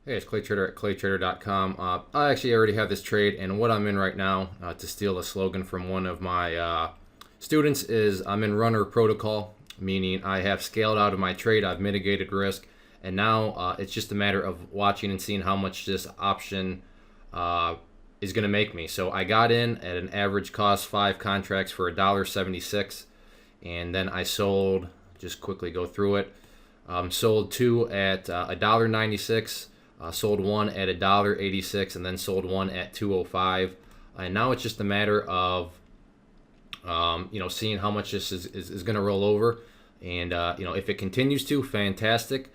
Hey, it's Clay Trader at claytrader.com. I actually already have this trade, and what I'm in right now, to steal a slogan from one of my students, is I'm in runner protocol, meaning I have scaled out of my trade, I've mitigated risk, and now it's just a matter of watching and seeing how much this option is going to make me. So I got in at an average cost 5 contracts for $1.76, and then I sold, just quickly go through it, sold 2 at $1.96. Sold one at $1.86 and then sold one at $2.05. And now it's just a matter of seeing how much this is going to roll over. And if it continues to, fantastic.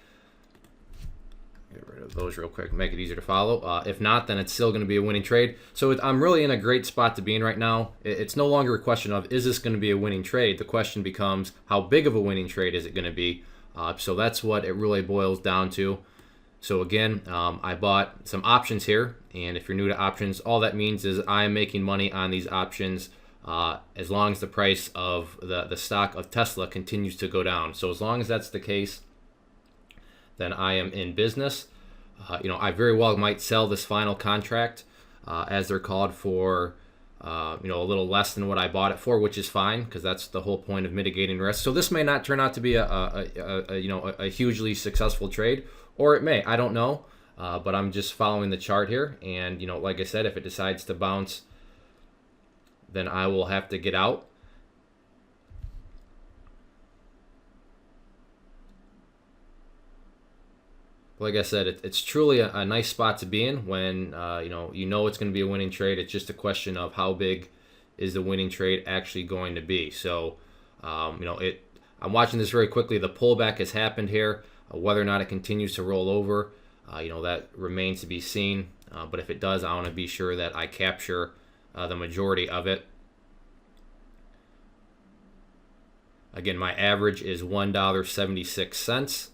Get rid of those real quick, make it easier to follow. If not, then it's still going to be a winning trade. So I'm really in a great spot to be in right now. It's no longer a question of, is this going to be a winning trade? The question becomes, how big of a winning trade is it going to be? So that's what it really boils down to. So again, I bought some options here, and if you're new to options, all that means is I am making money on these options as long as the price of the stock of Tesla continues to go down. So as long as that's the case, then I am in business. I very well might sell this final contract as they're called for a little less than what I bought it for, which is fine because that's the whole point of mitigating risk. So this may not turn out to be a hugely successful trade, or it may. I don't know, but I'm just following the chart here, and like I said, if it decides to bounce, then I will have to get out. Like I said, it's truly a nice spot to be in when it's going to be a winning trade. It's just a question of how big is the winning trade actually going to be. So, I'm watching this very quickly. The pullback has happened here. Whether or not it continues to roll over, that remains to be seen. But if it does, I want to be sure that I capture the majority of it. Again, my average is $1.76.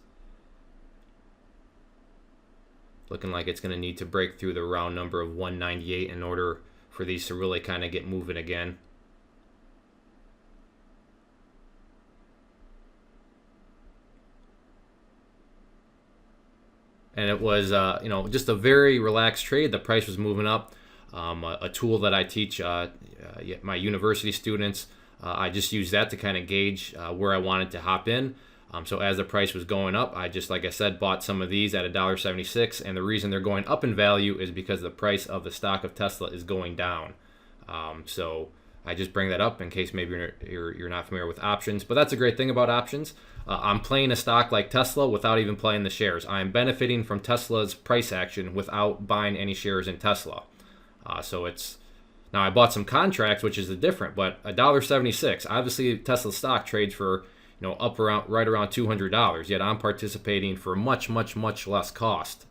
Looking like it's going to need to break through the round number of 198 in order for these to really kind of get moving again. And it was just a very relaxed trade. The price was moving up. A tool that I teach my university students, I just used that to kind of gauge where I wanted to hop in. So as the price was going up, I just, like I said, bought some of these at $1.76, and the reason they're going up in value is because the price of the stock of Tesla is going down. So I just bring that up in case maybe you're not familiar with options, but that's a great thing about options. I'm playing a stock like Tesla without even playing the shares. I'm benefiting from Tesla's price action without buying any shares in Tesla. Now I bought some contracts, which is different, but $1.76. Obviously, Tesla stock trades for up around right around $200. Yet I'm participating for much, much, much less cost.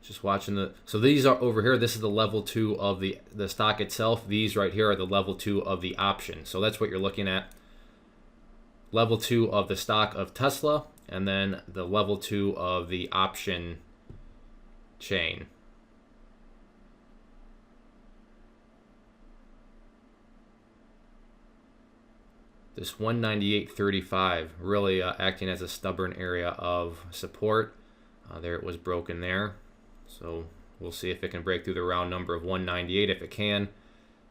Just watching so these are over here. This is the level 2 of the stock itself. These right here are the level 2 of the option. So that's what you're looking at. Level 2 of the stock of Tesla, and then the level 2 of the option chain. This 198.35 really acting as a stubborn area of support. There it was broken there. So we'll see if it can break through the round number of 198. If it can,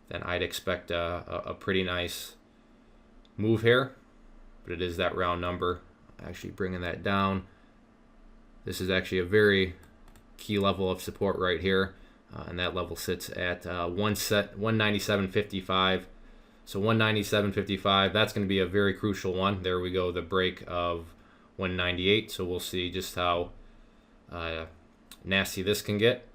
then I'd expect a pretty nice move here. But it is that round number. Actually bringing that down. This is actually a very key level of support right here. And that level sits at 197.55. So 197.55, that's going to be a very crucial one. There we go, the break of 198. So we'll see just how nasty this can get.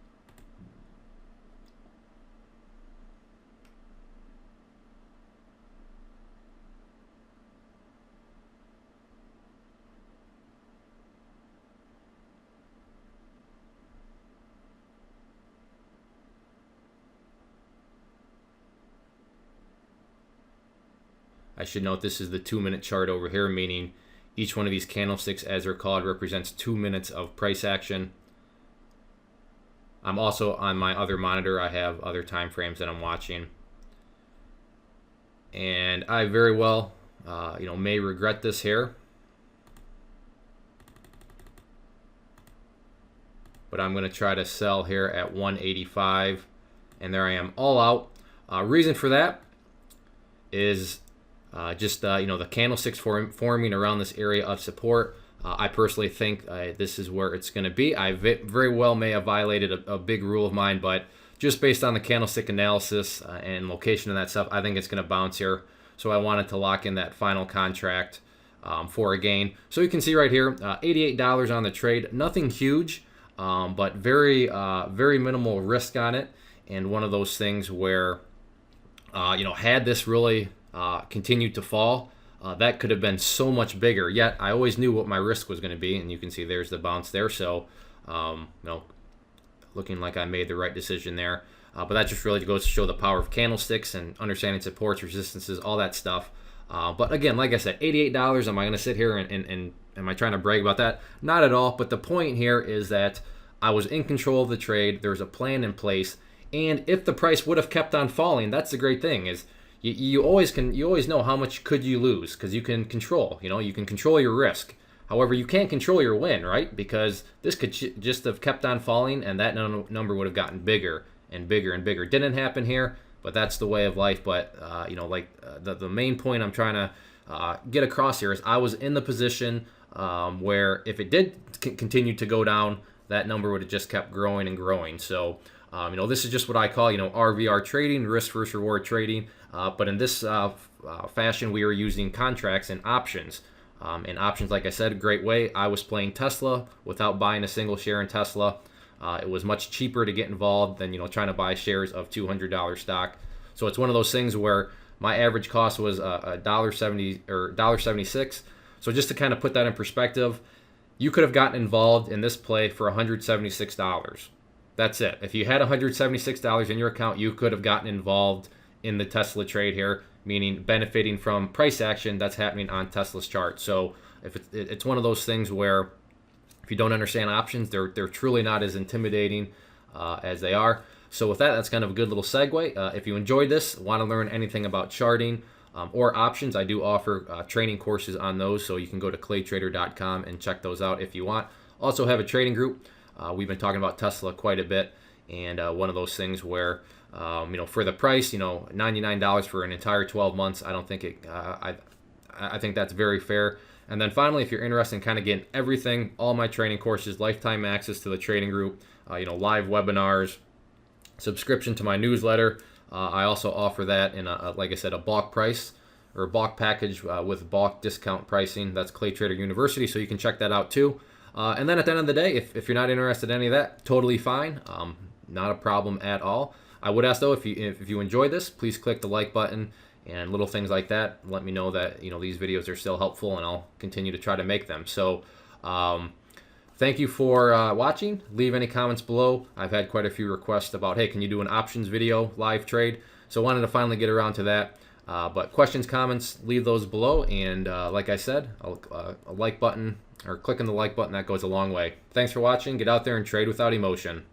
I should note this is the 2-minute chart over here, meaning each one of these candlesticks, as they're called, represents 2 minutes of price action. I'm also on my other monitor. I have other time frames that I'm watching, and I very well, may regret this here. But I'm going to try to sell here at 185, and there I am, all out. Reason for that is just the candlesticks forming around this area of support. I personally think this is where it's going to be. I very well may have violated a big rule of mine, but just based on the candlestick analysis and location and that stuff, I think it's going to bounce here. So I wanted to lock in that final contract for a gain. So you can see right here, $88 on the trade. Nothing huge, but very minimal risk on it. And one of those things where, had this really continued to fall, that could have been so much bigger. Yet I always knew what my risk was going to be, and you can see there's the bounce there. So, looking like I made the right decision there. But that just really goes to show the power of candlesticks and understanding supports, resistances, all that stuff. But again, like I said, $88. Am I going to sit here and am I trying to brag about that? Not at all. But the point here is that I was in control of the trade. There was a plan in place, and if the price would have kept on falling, that's the great thing is you always know how much could you lose, because you can control. You can control your risk. However, you can't control your win, right? Because this could just have kept on falling, and that number would have gotten bigger and bigger and bigger. Didn't happen here, but that's the way of life. But the main point I'm trying to get across here is I was in the position where if it did continue to go down, that number would have just kept growing and growing. So this is just what I call RVR trading, risk versus reward trading. But in this fashion, we are using contracts and options. And options, like I said, a great way. I was playing Tesla without buying a single share in Tesla. It was much cheaper to get involved than trying to buy shares of $200 stock. So it's one of those things where my average cost was $1.70 or $1.76. So just to kind of put that in perspective, you could have gotten involved in this play for $176. That's it. If you had $176 in your account, you could have gotten involved in the Tesla trade here, meaning benefiting from price action that's happening on Tesla's chart. So if it's one of those things where if you don't understand options, they're truly not as intimidating as they are. So with that, that's kind of a good little segue. If you enjoyed this, want to learn anything about charting or options, I do offer training courses on those. So you can go to claytrader.com and check those out if you want. Also have a trading group. We've been talking about Tesla quite a bit, and one of those things where for the price, $99 for an entire 12 months, I don't think it. I think that's very fair. And then finally, if you're interested in kind of getting everything, all my training courses, lifetime access to the trading group, live webinars, subscription to my newsletter, I also offer that in like I said, a bulk price or a bulk package with bulk discount pricing. That's Clay Trader University, so you can check that out too. And then at the end of the day, if you're not interested in any of that, totally fine. Not a problem at all. I would ask though, if you enjoyed this, please click the like button and little things like that. Let me know that these videos are still helpful, and I'll continue to try to make them. So thank you for watching. Leave any comments below. I've had quite a few requests about, hey, can you do an options video live trade? So I wanted to finally get around to that. But questions, comments, leave those below. And like I said, a like button or clicking the like button, that goes a long way. Thanks for watching. Get out there and trade without emotion.